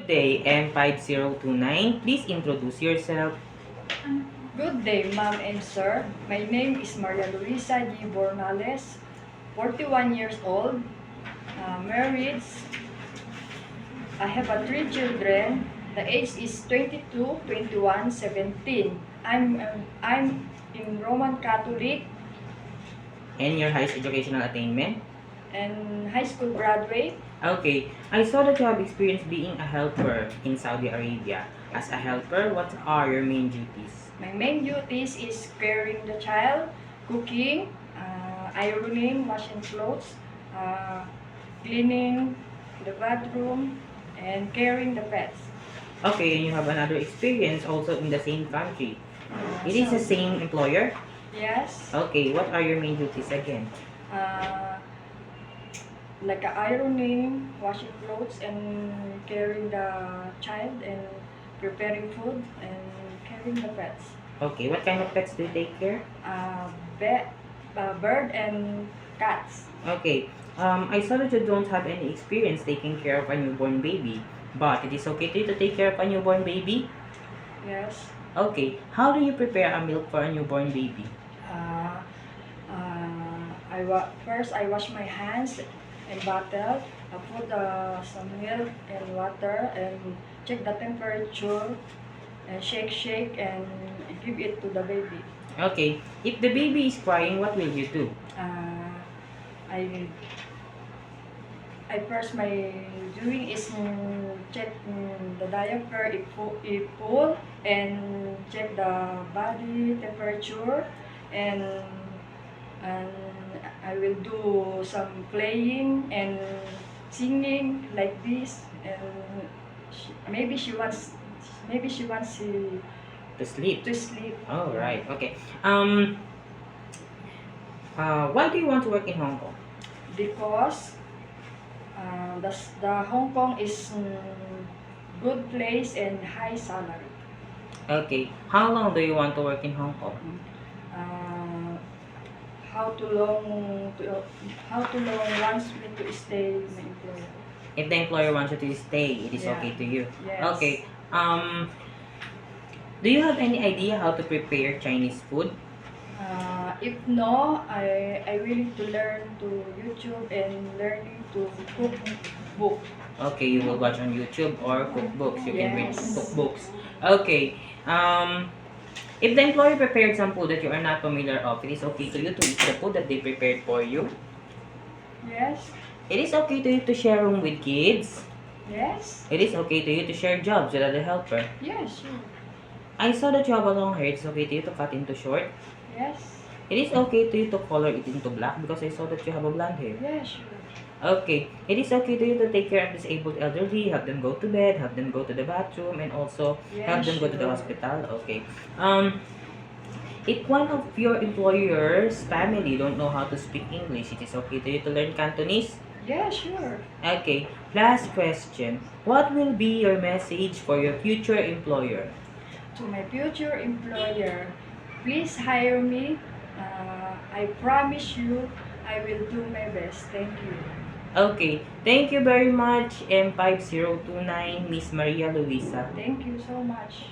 Good day, M5029. Please introduce yourself. Good day, ma'am and sir. My name is Maria Luisa G. Bornales, 41 years old, married. I have three children. The age is 22, 21, 17. I'm in Roman Catholic And your highest educational attainment? and high school graduate. Okay, I saw that you have experience being a helper in Saudi Arabia. As a helper, what are your main duties? My main duties is caring the child, cooking, ironing, washing clothes, uh, cleaning the bathroom, and caring the pets. Okay, and you have another experience also in the same country. It is the So, same employer? yes, Okay, what are your main duties again? uh, like ironing, washing clothes, and caring the child, and preparing food, and caring the pets. Okay, what kind of pets do you take care? Uh, be- Bird and cats. Okay, I saw that you don't have any experience taking care of a newborn baby, but it is okay to you to take care of a newborn baby? Yes. Okay, how do you prepare a milk for a newborn baby? Uh, First I wash my hands and bottle. I put some milk and water and check the temperature and shake and give it to the baby. Okay, if the baby is crying, what will you do? Uh, I I first my doing is check the diaper if full and check the body temperature and and I will do some playing and singing like this and maybe she wants To sleep. to sleep. Oh, right. Okay. Why do you want to work in Hong Kong? Because the Hong Kong is good place and high salary. Okay. How long do you want to work in Hong Kong? Uh, how too long wants me to stay my employer? If the employer wants you to stay, it is Yeah. okay to you. Yes. Okay. Do you have any idea how to prepare Chinese food? If no, I willing to learn to YouTube and learning to cook book. Okay, you will watch on YouTube or cookbooks. You can read Yes. cookbooks. Okay. If the employer prepared some food that you are not familiar of, it is okay to you to eat the food that they prepared for you. Yes. It is okay to you to share room with kids. Yes. It is okay to you to share jobs with other helper. Yes. Sure. I saw that you have a long hair. It's okay to you to cut into short. Yes. It is okay to you to color it into black because I saw that you have a blonde hair. Yes. Sure. Okay. It is okay to you to take care of disabled elderly, have them go to bed, have them go to the bathroom, and also have Yes. them go to the Sure. hospital. Okay. If one of your employer's family don't know how to speak English, it is okay to you to learn Cantonese? Yes. Sure. Okay. Last question. What will be your message for your future employer? To my future employer, please hire me. I promise you, I will do my best. Thank you. Okay. Thank you very much, M5029, Miss Maria Luisa. Thank you so much.